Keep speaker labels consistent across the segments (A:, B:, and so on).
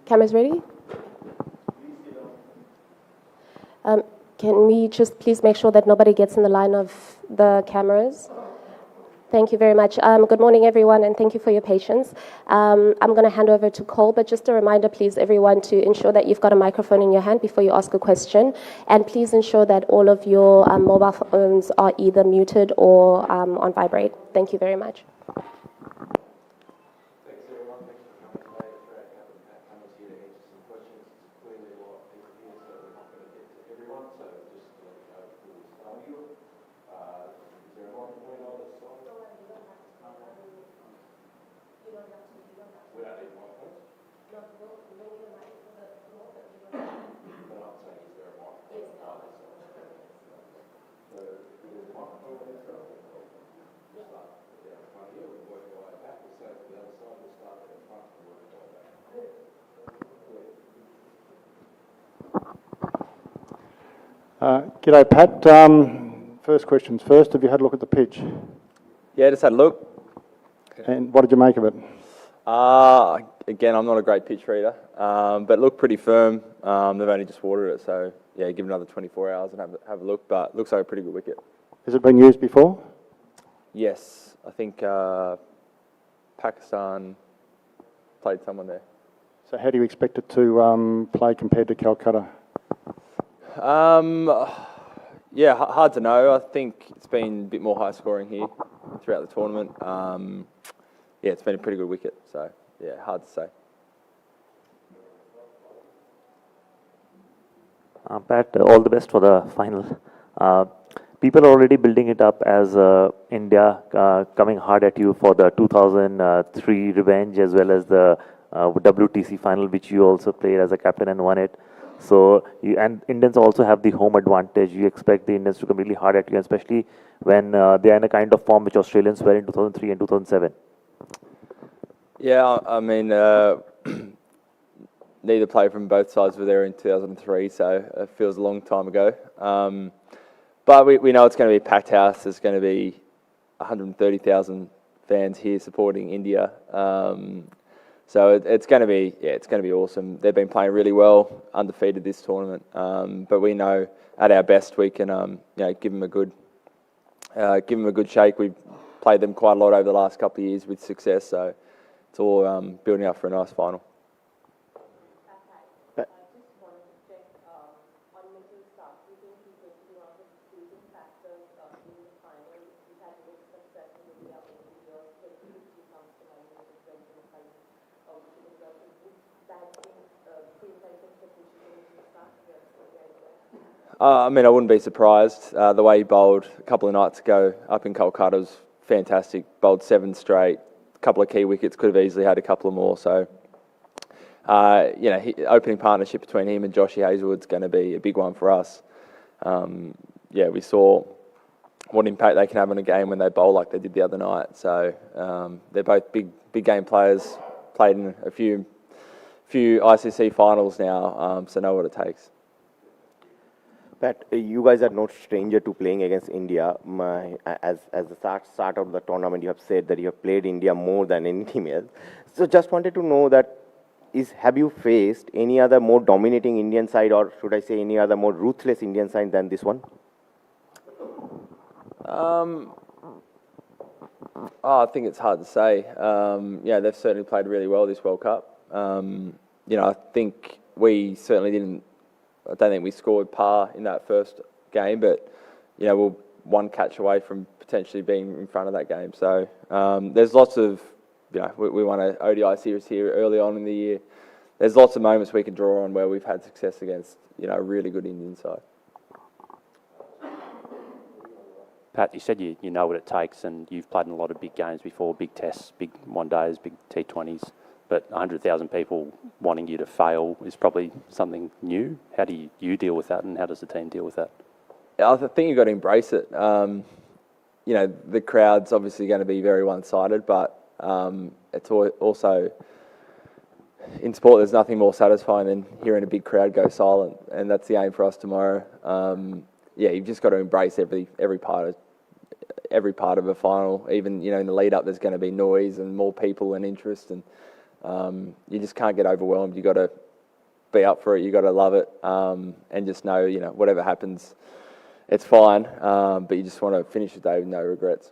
A: Cameras ready? Can we just please make sure that nobody gets in the line of the cameras? Thank you very much. Good morning, everyone, and thank you for your patience. I'm going to hand over to Cole, but just a reminder, please, everyone, to ensure that you've got a microphone in your hand before you ask a question. And please ensure that all of your mobile phones are either muted or on vibrate. Thank you very much.
B: G'day, Pat. First questions first. Have you had a look at the pitch?
C: Yeah, just had a look.
B: And what did you make of it?
C: Again, I'm not a great pitch reader, but it looked pretty firm. They've only just watered it, so yeah, give it another 24 hours and have a look. But it looks like a pretty good wicket.
B: Has it been used before?
C: Yes, I think Pakistan played someone there.
B: So how do you expect it to play compared to Calcutta?
C: Yeah, hard to know. I think it's been a bit more high scoring here throughout the tournament. Yeah, it's been a pretty good wicket, so yeah, hard to say.
D: Pat, all the best for the final. People are already building it up as India coming hard at you for the 2003 revenge as well as the WTC final, which you also played as a captain and won it. So, and Indians also have the home advantage. You expect the Indians to come really hard at you, especially when they are in a kind of form which Australians were in 2003 and 2007.
C: Yeah, I mean, neither player from both sides were there in 2003, so it feels a long time ago. But we know it's going to be a packed house. There's going to be 130,000 fans here supporting India. So it's going to be awesome. They've been playing really well, undefeated this tournament. But we know at our best we can, give them a good shake. We've played them quite a lot over the last couple of years with success. So it's all building up for a nice final. I mean, I wouldn't be surprised. The way he bowled a couple of nights ago up in Kolkata was fantastic. Bowled 7 straight, a couple of key wickets, could have easily had a couple of more. So, opening partnership between him and Joshy Hazlewood's going to be a big one for us. We saw what impact they can have on a game when they bowl like they did the other night. So they're both big game players. Played in a few ICC finals now, so know what it takes.
E: Pat, you guys are no stranger to playing against India. As the start of the tournament, you have said that you have played India more than any team else. So just wanted to know that have you faced any other more dominating Indian side, or should I say any other more ruthless Indian side than this one?
C: I think it's hard to say. They've certainly played really well this World Cup. I think we certainly I don't think we scored par in that first game, but we're one catch away from potentially being in front of that game. So there's lots of, we won an ODI series here early on in the year. There's lots of moments we can draw on where we've had success against, a really good Indian side.
F: Pat, you said you know what it takes, and you've played in a lot of big games before, big tests, big one-days, big T20s. But 100,000 people wanting you to fail is probably something new. How do you deal with that, and how does the team deal with that?
C: I think you've got to embrace it. The crowd's obviously going to be very one-sided, but it's also, in sport, there's nothing more satisfying than hearing a big crowd go silent, and that's the aim for us tomorrow. You've just got to embrace every part of a final. Even in the lead-up, there's going to be noise and more people and interest, and You just can't get overwhelmed. You got to be up for it. You got to love it, and just know, whatever happens, it's fine. But you just want to finish the day with no regrets.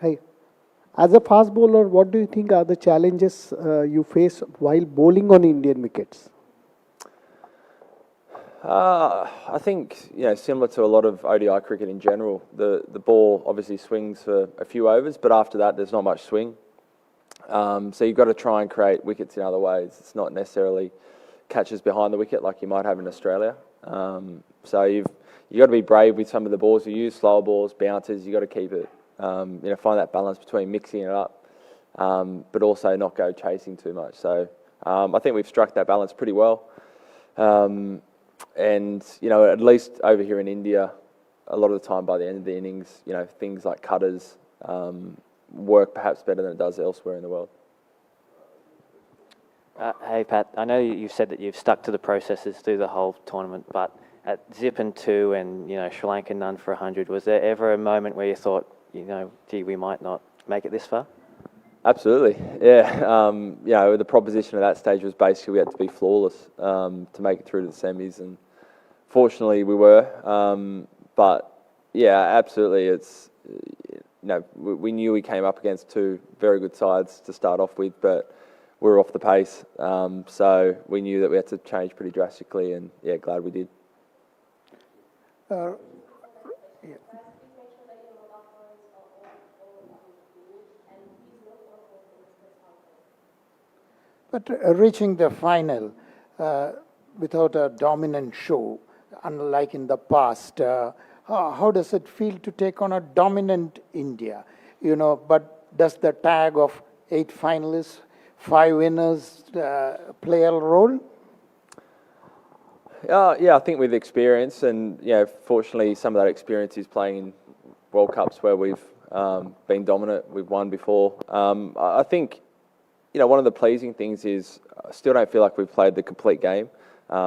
G: Hi. As a fast bowler, what do you think are the challenges you face while bowling on Indian wickets?
C: I think, similar to a lot of ODI cricket in general, the ball obviously swings for a few overs, but after that there's not much swing. So you've got to try and create wickets in other ways. It's not necessarily catches behind the wicket like you might have in Australia. So you've got to be brave with some of the balls you use, slower balls, bouncers. You've got to keep it, find that balance between mixing it up, but also not go chasing too much. So I think we've struck that balance pretty well. And, at least over here in India, a lot of the time by the end of the innings, things like cutters work perhaps better than it does elsewhere in the world.
H: Hey Pat, I know you've said that you've stuck to the processes through the whole tournament, but at Zip and 2 and Sri Lanka none for 100, was there ever a moment where you thought, gee, we might not make it this far?
C: Absolutely, yeah. The proposition at that stage was basically we had to be flawless to make it through to the semis, and fortunately we were. But yeah, absolutely, it's we knew we came up against two very good sides to start off with, but we were off the pace, so we knew that we had to change pretty drastically, and yeah, glad we did.
G: But reaching the final without a dominant show, unlike in the past, how does it feel to take on a dominant India? But does the tag of 8 finalists, 5 winners play a role?
C: Yeah, I think with experience, and fortunately some of that experience is playing in World Cups where we've been dominant, we've won before. I think one of the pleasing things is I still don't feel like we've played the complete game,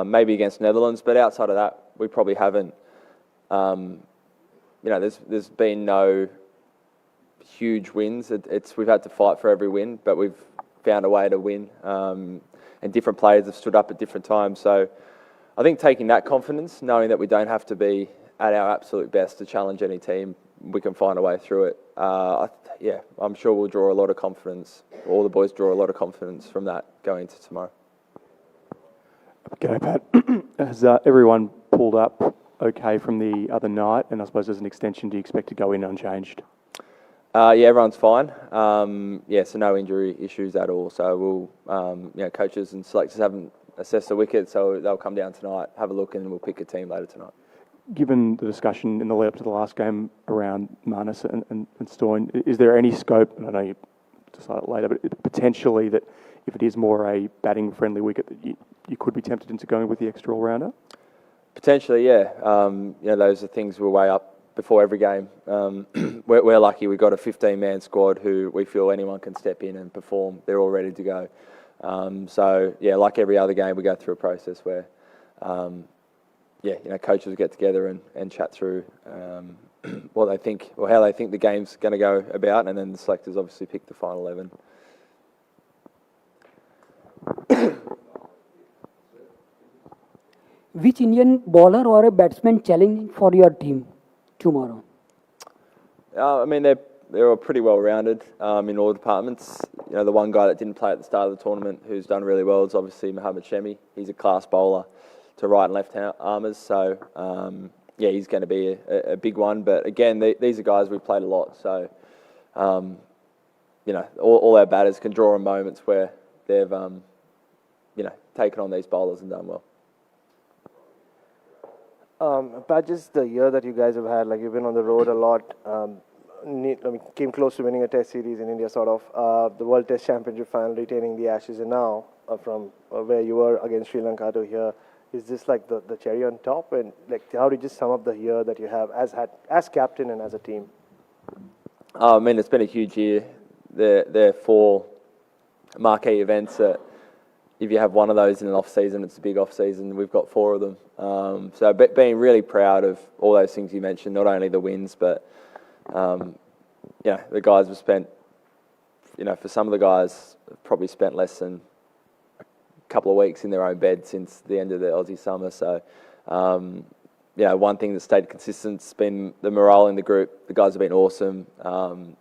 C: maybe against Netherlands, but outside of that, we probably haven't. There's been no huge wins. We've had to fight for every win, but we've found a way to win, and different players have stood up at different times. So I think taking that confidence, knowing that we don't have to be at our absolute best to challenge any team, we can find a way through it. I'm sure we'll draw a lot of confidence. All the boys draw a lot of confidence from that going into tomorrow.
I: G'day, Pat. Has everyone pulled up okay from the other night? And I suppose as an extension, do you expect to go in unchanged?
C: Yeah, everyone's fine. So no injury issues at all. So we'll, coaches and selectors haven't assessed the wicket, so they'll come down tonight, have a look, and we'll pick a team later tonight.
I: Given the discussion in the lead up to the last game around Marnus and Stoyne, is there any scope, and I know you decide it later, but potentially that if it is more a batting-friendly wicket, that you could be tempted into going with the extra all-rounder?
C: Potentially, yeah. Those are things we'll weigh up before every game. We're lucky we've got a 15-man squad who we feel anyone can step in and perform. They're all ready to go. Like every other game, we go through a process where coaches get together and chat through what they think or how they think the game's going to go about, and then the selectors obviously pick the final 11.
J: Which Indian bowler or a batsman challenging for your team tomorrow?
C: They're all pretty well rounded in all departments. The one guy that didn't play at the start of the tournament who's done really well is obviously Mohammad Shami. He's a class bowler to right and left armers, so he's going to be a big one. But again, these are guys we've played a lot, so all our batters can draw on moments where they've taken on these bowlers and done well.
K: Pat, just the year that you guys have had, like you've been on the road a lot, came close to winning a test series in India, sort of, the World Test Championship final, retaining the Ashes, and now from where you were against Sri Lanka to here, is this like the cherry on top? And like, how do you just sum up the year that you have as captain and as a team?
C: It's been a huge year. There are 4 marquee events that if you have one of those in an off-season, it's a big off-season. We've got 4 of them. So being really proud of all those things you mentioned, not only the wins, but, the guys have spent, for some of the guys, probably spent less than a couple of weeks in their own bed since the end of the Aussie summer. So, one thing that stayed consistent has been the morale in the group. The guys have been awesome.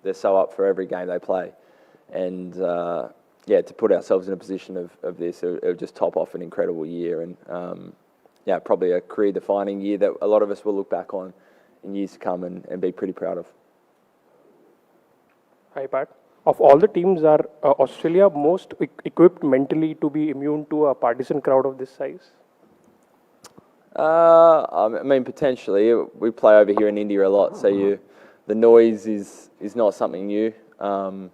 C: They're so up for every game they play. And, to put ourselves in a position of this, it would just top off an incredible year. And, probably a career-defining year that a lot of us will look back on in years to come and be pretty proud of.
L: Hi, Pat. Of all the teams, are Australia most equipped mentally to be immune to a partisan crowd of this size?
C: Potentially. We play over here in India a lot, so the noise is not something new. I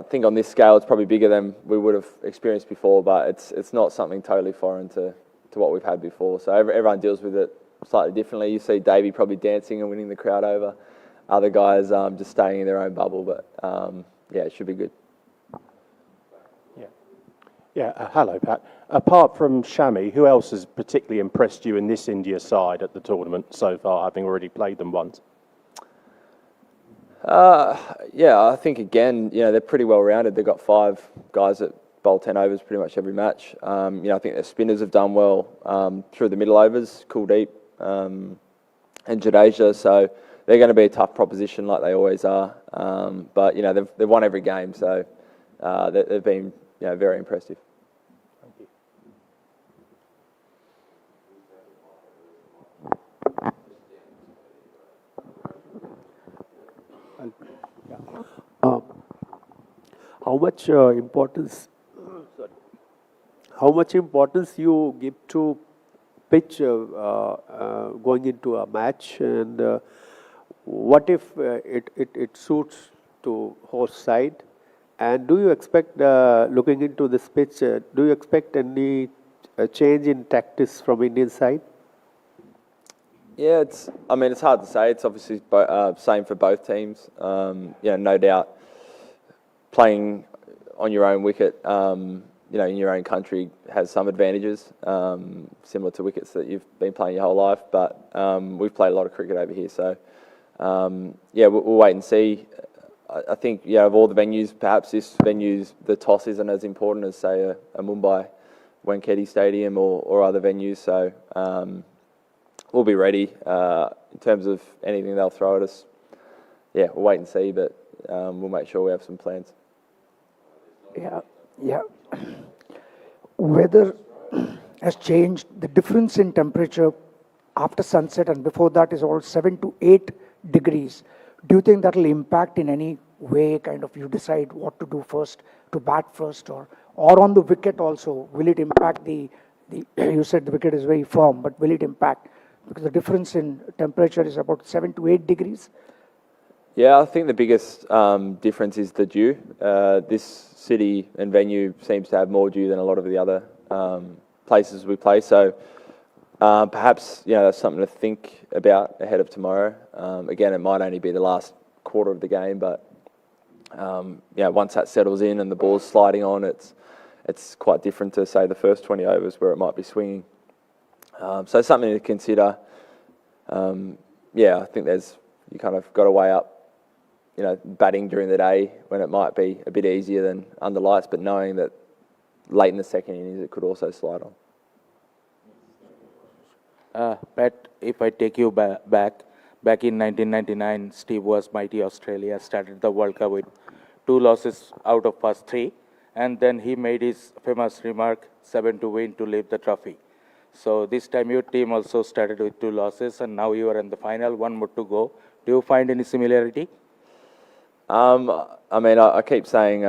C: think on this scale it's probably bigger than we would have experienced before, but it's not something totally foreign to what we've had before. So everyone deals with it slightly differently. You see Davey probably dancing and winning the crowd over. Other guys just staying in their own bubble, but it should be good.
M: Hello, Pat. Apart from Shami, who else has particularly impressed you in this India side at the tournament so far, having already played them once?
C: I think again, they're pretty well rounded. They've got 5 guys that bowl 10 overs pretty much every match. I think their spinners have done well through the middle overs, Kuldeep and Jadeja. So they're going to be a tough proposition like they always are. But they've won every game, so they've been very impressive.
M: Thank you.
N: How much importance? How much importance you give to pitch going into a match, and what if it suits to host side? And do you expect, looking into this pitch, do you expect any change in tactics from Indian side?
C: Yeah, it's hard to say. It's obviously same for both teams. No doubt, playing on your own wicket, in your own country has some advantages, similar to wickets that you've been playing your whole life. But we've played a lot of cricket over here, so we'll wait and see. I think, of all the venues, perhaps this venue's, the toss isn't as important as, say, a Mumbai Wankhede Stadium or other venues. So we'll be ready in terms of anything they'll throw at us. We'll wait and see, but we'll make sure we have some plans.
O: Weather has changed. The difference in temperature after sunset and before that is all 7 to 8 degrees. Do you think that will impact in any way, kind of you decide what to do first, to bat first, or on the wicket also? Will it impact you said the wicket is very firm, but will it impact? Because the difference in temperature is about 7 to 8 degrees.
C: Yeah, I think the biggest difference is the dew. This city and venue seems to have more dew than a lot of the other places we play. So perhaps that's something to think about ahead of tomorrow. Again, it might only be the last quarter of the game, but once that settles in and the ball's sliding on, it's quite different to, say, the first 20 overs where it might be swinging. So something to consider. I think you kind of got to weigh up, batting during the day when it might be a bit easier than under lights, but knowing that late in the second innings it could also slide on.
P: Pat, if I take you back in 1999, Steve was mighty Australia, started the World Cup with 2 losses out of past 3, and then he made his famous remark, 7 to win to lift the trophy. So this time your team also started with 2 losses, and now you are in the final, 1 more to go. Do you find any similarity?
C: I keep saying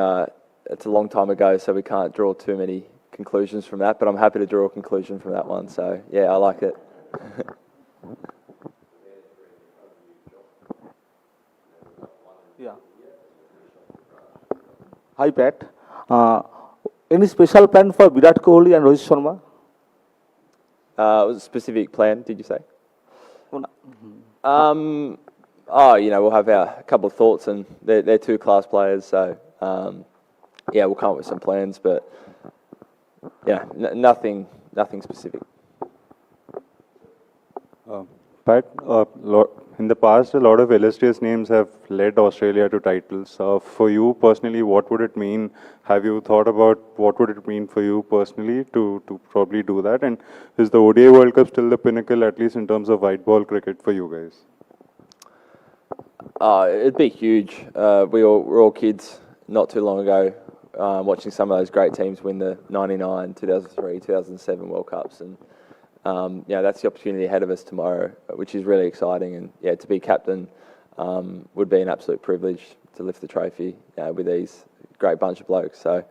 C: it's a long time ago, so we can't draw too many conclusions from that, but I'm happy to draw a conclusion from that one. So, I like it.
Q: Hi, Pat. Any special plan for Virat Kohli and Rohit Sharma?
C: Was a specific plan, did you say? We'll have a couple of thoughts, and they're 2 class players, so we'll come up with some plans, but nothing specific.
R: Pat, in the past, a lot of illustrious names have led Australia to titles. For you personally, what would it mean? Have you thought about what would it mean for you personally to probably do that? And is the ODI World Cup still the pinnacle, at least in terms of white ball cricket for you guys?
C: It'd be huge. We were all kids not too long ago, watching some of those great teams win the 99, 2003, 2007 World Cups. And that's the opportunity ahead of us tomorrow, which is really exciting. And to be captain would be an absolute privilege to lift the trophy with these great bunch of blokes. So,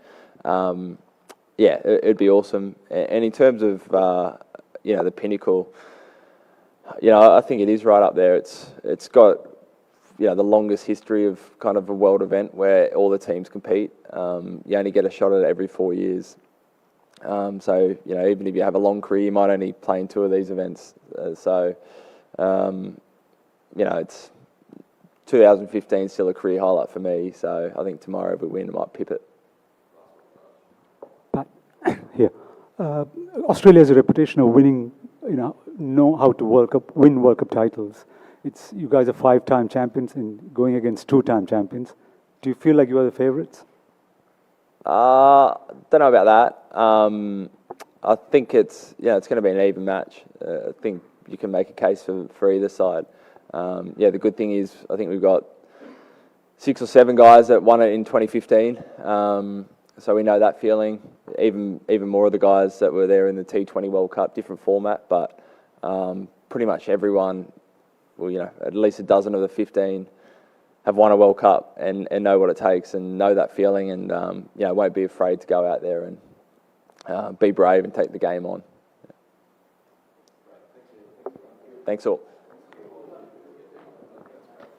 C: it'd be awesome. And in terms of the pinnacle, I think it is right up there. It's got the longest history of kind of a world event where all the teams compete. You only get a shot at it every 4 years. So, even if you have a long career, you might only play in 2 of these events. It's 2015 still a career highlight for me. So I think tomorrow if we win, I might pip it.
S: Here, Australia has a reputation of winning, know how to win World Cup titles. You guys are 5-time champions and going against 2-time champions. Do you feel like you are the favourites?
C: Don't know about that. I think it's going to be an even match. I think you can make a case for either side. The good thing is I think we've got 6 or 7 guys that won it in 2015. So we know that feeling. Even more of the guys that were there in the T20 World Cup, different format, but pretty much everyone, at least a dozen of the 15 have won a World Cup and know what it takes and know that feeling and won't be afraid to go out there and be brave and take the game on. Thanks all.